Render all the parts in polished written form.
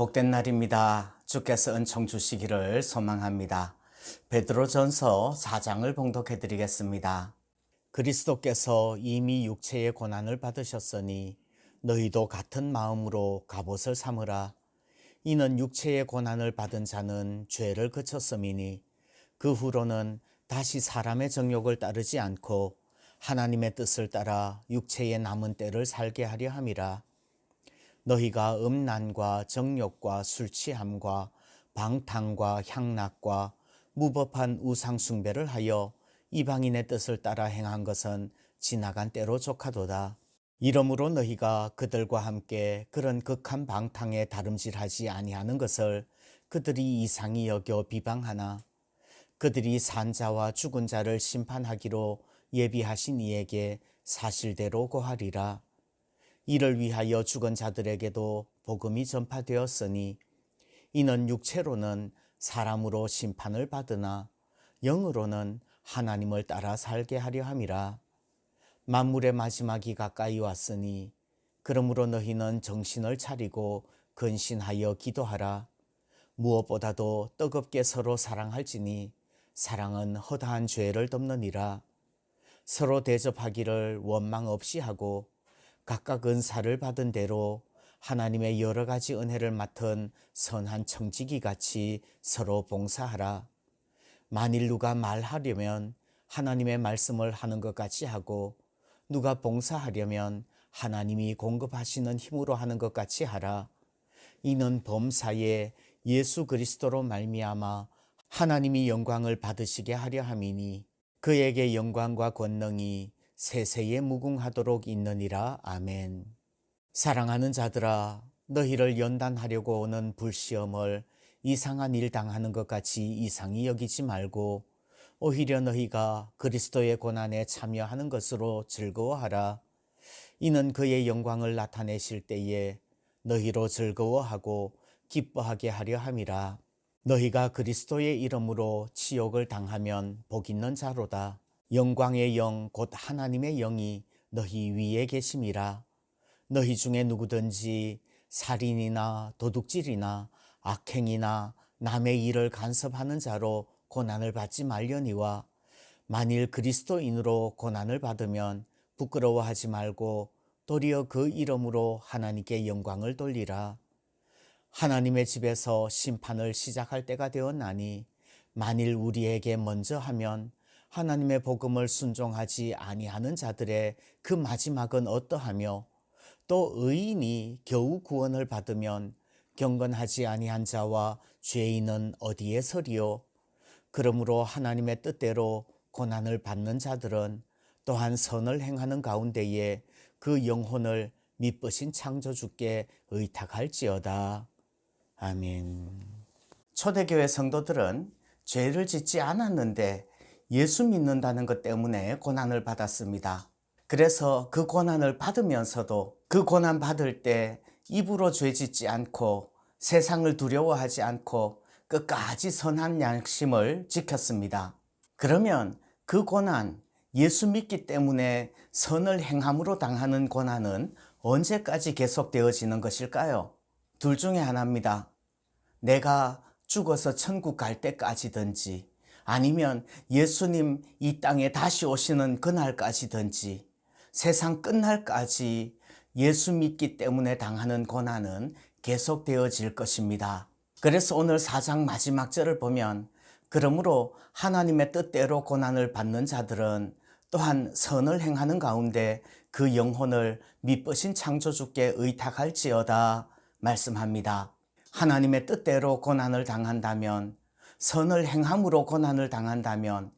복된 날입니다. 주께서 은총 주시기를 소망합니다. 베드로전서 4장을 봉독해 드리겠습니다. 그리스도께서 이미 육체의 고난을 받으셨으니 너희도 같은 마음으로 갑옷을 삼으라. 이는 육체의 고난을 받은 자는 죄를 그쳤음이니 그 후로는 다시 사람의 정욕을 따르지 않고 하나님의 뜻을 따라 육체의 남은 때를 살게 하려 함이라. 너희가 음란과 정욕과 술취함과 방탕과 향락과 무법한 우상숭배를 하여 이방인의 뜻을 따라 행한 것은 지나간 때로 족하도다. 이러므로 너희가 그들과 함께 그런 극한 방탕에 다름질하지 아니하는 것을 그들이 이상히 여겨 비방하나 그들이 산자와 죽은 자를 심판하기로 예비하신 이에게 사실대로 고하리라. 이를 위하여 죽은 자들에게도 복음이 전파되었으니 이는 육체로는 사람으로 심판을 받으나 영으로는 하나님을 따라 살게 하려 함이라. 만물의 마지막이 가까이 왔으니 그러므로 너희는 정신을 차리고 근신하여 기도하라. 무엇보다도 뜨겁게 서로 사랑할지니 사랑은 허다한 죄를 덮느니라. 서로 대접하기를 원망 없이 하고 각각 은사를 받은 대로 하나님의 여러 가지 은혜를 맡은 선한 청지기 같이 서로 봉사하라. 만일 누가 말하려면 하나님의 말씀을 하는 것 같이 하고 누가 봉사하려면 하나님이 공급하시는 힘으로 하는 것 같이 하라. 이는 범사에 예수 그리스도로 말미암아 하나님이 영광을 받으시게 하려 함이니 그에게 영광과 권능이 세세에 무궁하도록 있느니라. 아멘. 사랑하는 자들아, 너희를 연단하려고 오는 불시험을 이상한 일 당하는 것 같이 이상히 여기지 말고 오히려 너희가 그리스도의 고난에 참여하는 것으로 즐거워하라. 이는 그의 영광을 나타내실 때에 너희로 즐거워하고 기뻐하게 하려 함이라. 너희가 그리스도의 이름으로 치욕을 당하면 복 있는 자로다. 영광의 영 곧 하나님의 영이 너희 위에 계심이라. 너희 중에 누구든지 살인이나 도둑질이나 악행이나 남의 일을 간섭하는 자로 고난을 받지 말려니와 만일 그리스도인으로 고난을 받으면 부끄러워하지 말고 도리어 그 이름으로 하나님께 영광을 돌리라. 하나님의 집에서 심판을 시작할 때가 되었나니 만일 우리에게 먼저 하면 하나님의 복음을 순종하지 아니하는 자들의 그 마지막은 어떠하며 또 의인이 겨우 구원을 받으면 경건하지 아니한 자와 죄인은 어디에 서리요. 그러므로 하나님의 뜻대로 고난을 받는 자들은 또한 선을 행하는 가운데에 그 영혼을 미쁘신 창조주께 의탁할지어다. 아멘. 초대교회 성도들은 죄를 짓지 않았는데 예수 믿는다는 것 때문에 고난을 받았습니다. 그래서 그 고난을 받으면서도 그 고난 받을 때 입으로 죄 짓지 않고 세상을 두려워하지 않고 끝까지 선한 양심을 지켰습니다. 그러면 그 고난, 예수 믿기 때문에 선을 행함으로 당하는 고난은 언제까지 계속되어지는 것일까요? 둘 중에 하나입니다. 내가 죽어서 천국 갈 때까지든지 아니면 예수님 이 땅에 다시 오시는 그날까지든지 세상 끝날까지 예수 믿기 때문에 당하는 고난은 계속되어질 것입니다. 그래서 오늘 4장 마지막 절을 보면 그러므로 하나님의 뜻대로 고난을 받는 자들은 또한 선을 행하는 가운데 그 영혼을 미쁘신 창조주께 의탁할지어다 말씀합니다. 하나님의 뜻대로 고난을 당한다면, 선을 행함으로 고난을 당한다면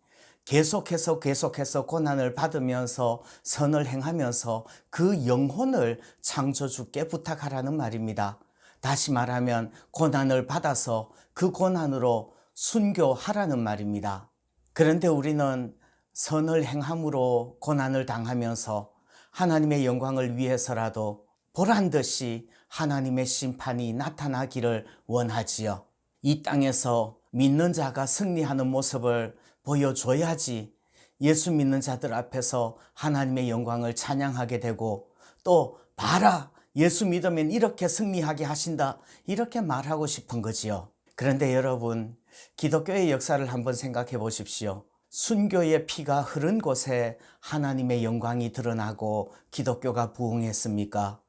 계속해서 고난을 받으면서 선을 행하면서 그 영혼을 창조주께 부탁하라는 말입니다. 다시 말하면 고난을 받아서 그 고난으로 순교하라는 말입니다. 그런데 우리는 선을 행함으로 고난을 당하면서 하나님의 영광을 위해서라도 보란듯이 하나님의 심판이 나타나기를 원하지요. 이 땅에서 믿는 자가 승리하는 모습을 보여줘야지 예수 믿는 자들 앞에서 하나님의 영광을 찬양하게 되고 또 봐라 예수 믿으면 이렇게 승리하게 하신다, 이렇게 말하고 싶은 거지요. 그런데 여러분, 기독교의 역사를 한번 생각해 보십시오. 순교의 피가 흐른 곳에 하나님의 영광이 드러나고 기독교가 부흥했습니까?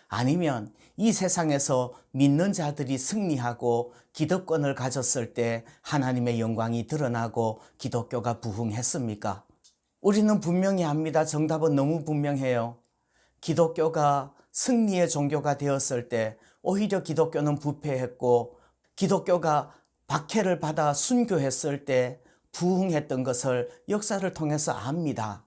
아니면 이 세상에서 믿는 자들이 승리하고 기득권을 가졌을 때 하나님의 영광이 드러나고 기독교가 부흥했습니까? 우리는 분명히 압니다. 정답은 너무 분명해요. 기독교가 승리의 종교가 되었을 때 오히려 기독교는 부패했고, 기독교가 박해를 받아 순교했을 때 부흥했던 것을 역사를 통해서 압니다.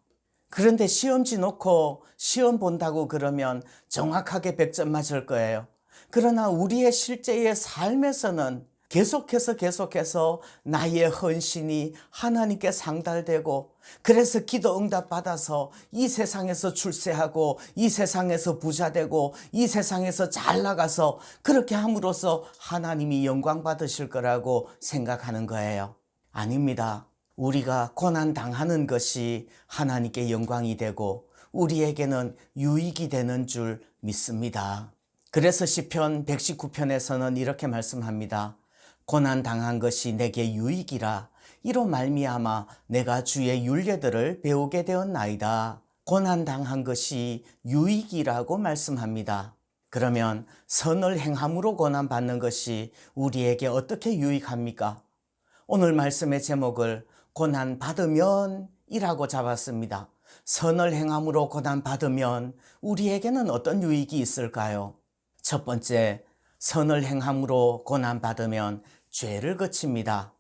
그런데 시험지 놓고 시험 본다고 그러면 정확하게 100점 맞을 거예요. 그러나 우리의 실제의 삶에서는 계속해서 나의 헌신이 하나님께 상달되고, 그래서 기도 응답 받아서 이 세상에서 출세하고 이 세상에서 부자 되고 이 세상에서 잘 나가서 그렇게 함으로써 하나님이 영광 받으실 거라고 생각하는 거예요. 아닙니다. 우리가 고난 당하는 것이 하나님께 영광이 되고 우리에게는 유익이 되는 줄 믿습니다. 그래서 시편 119편에서는 이렇게 말씀합니다. 고난 당한 것이 내게 유익이라. 이로 말미암아 내가 주의 율례들을 배우게 되었나이다. 고난 당한 것이 유익이라고 말씀합니다. 그러면 선을 행함으로 고난 받는 것이 우리에게 어떻게 유익합니까? 오늘 말씀의 제목을 고난 받으면 이라고 잡았습니다. 선을 행함으로 고난 받으면 우리에게는 어떤 유익이 있을까요? 첫 번째, 선을 행함으로 고난 받으면 죄를 그칩니다.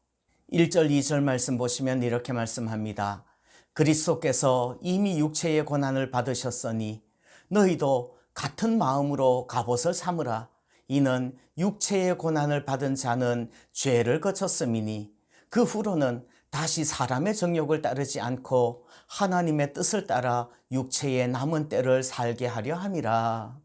1절 2절 말씀 보시면 이렇게 말씀합니다. 그리스도께서 이미 육체의 고난을 받으셨으니 너희도 같은 마음으로 갑옷을 삼으라. 이는 육체의 고난을 받은 자는 죄를 거쳤음이니 그 후로는 다시 사람의 정욕을 따르지 않고 하나님의 뜻을 따라 육체의 남은 때를 살게 하려 함이라.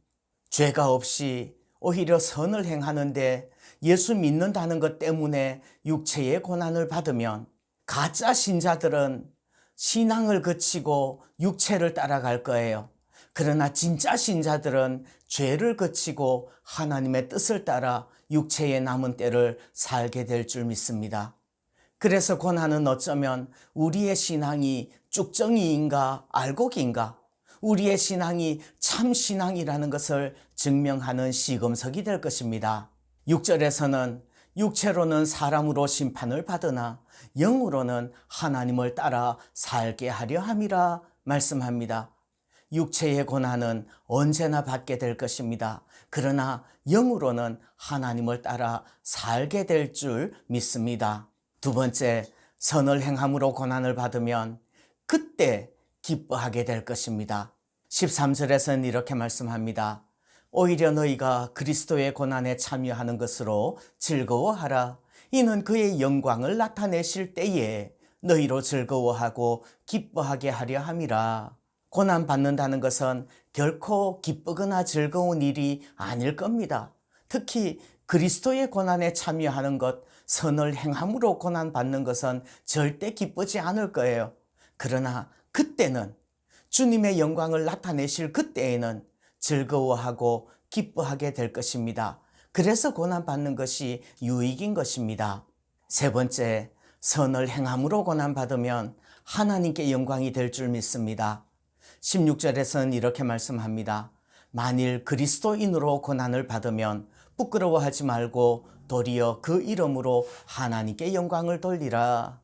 죄가 없이 오히려 선을 행하는데 예수 믿는다는 것 때문에 육체의 고난을 받으면 가짜 신자들은 신앙을 그치고 육체를 따라갈 거예요. 그러나 진짜 신자들은 죄를 그치고 하나님의 뜻을 따라 육체의 남은 때를 살게 될 줄 믿습니다. 그래서 고난은 어쩌면 우리의 신앙이 쭉정이인가 알곡인가, 우리의 신앙이 참 신앙이라는 것을 증명하는 시금석이 될 것입니다. 6절에서는 육체로는 사람으로 심판을 받으나 영으로는 하나님을 따라 살게 하려 함이라 말씀합니다. 육체의 고난은 언제나 받게 될 것입니다. 그러나 영으로는 하나님을 따라 살게 될 줄 믿습니다. 두 번째, 선을 행함으로 고난을 받으면 그때 기뻐하게 될 것입니다. 13절에서는 이렇게 말씀합니다. 오히려 너희가 그리스도의 고난에 참여하는 것으로 즐거워하라. 이는 그의 영광을 나타내실 때에 너희로 즐거워하고 기뻐하게 하려 함이라. 고난 받는다는 것은 결코 기쁘거나 즐거운 일이 아닐 겁니다. 특히 그리스도의 고난에 참여하는 것, 선을 행함으로 고난 받는 것은 절대 기쁘지 않을 거예요. 그러나 그때는, 주님의 영광을 나타내실 그때에는 즐거워하고 기뻐하게 될 것입니다. 그래서 고난 받는 것이 유익인 것입니다. 세 번째, 선을 행함으로 고난 받으면 하나님께 영광이 될 줄 믿습니다. 16절에서는 이렇게 말씀합니다. 만일 그리스도인으로 고난을 받으면 부끄러워하지 말고 도리어 그 이름으로 하나님께 영광을 돌리라.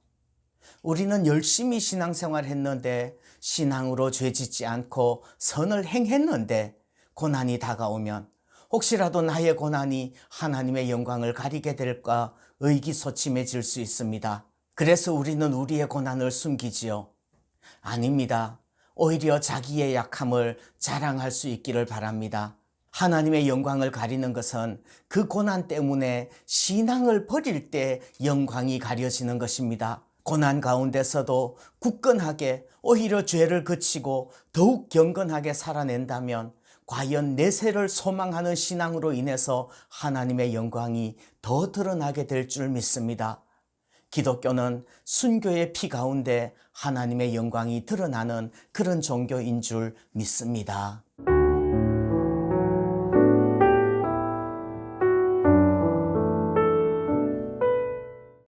우리는 열심히 신앙생활 했는데, 신앙으로 죄짓지 않고 선을 행했는데 고난이 다가오면 혹시라도 나의 고난이 하나님의 영광을 가리게 될까 의기소침해질 수 있습니다. 그래서 우리는 우리의 고난을 숨기지요. 아닙니다. 오히려 자기의 약함을 자랑할 수 있기를 바랍니다. 하나님의 영광을 가리는 것은 그 고난 때문에 신앙을 버릴 때 영광이 가려지는 것입니다. 고난 가운데서도 굳건하게 오히려 죄를 그치고 더욱 경건하게 살아낸다면 과연 내세를 소망하는 신앙으로 인해서 하나님의 영광이 더 드러나게 될 줄 믿습니다. 기독교는 순교의 피 가운데 하나님의 영광이 드러나는 그런 종교인 줄 믿습니다.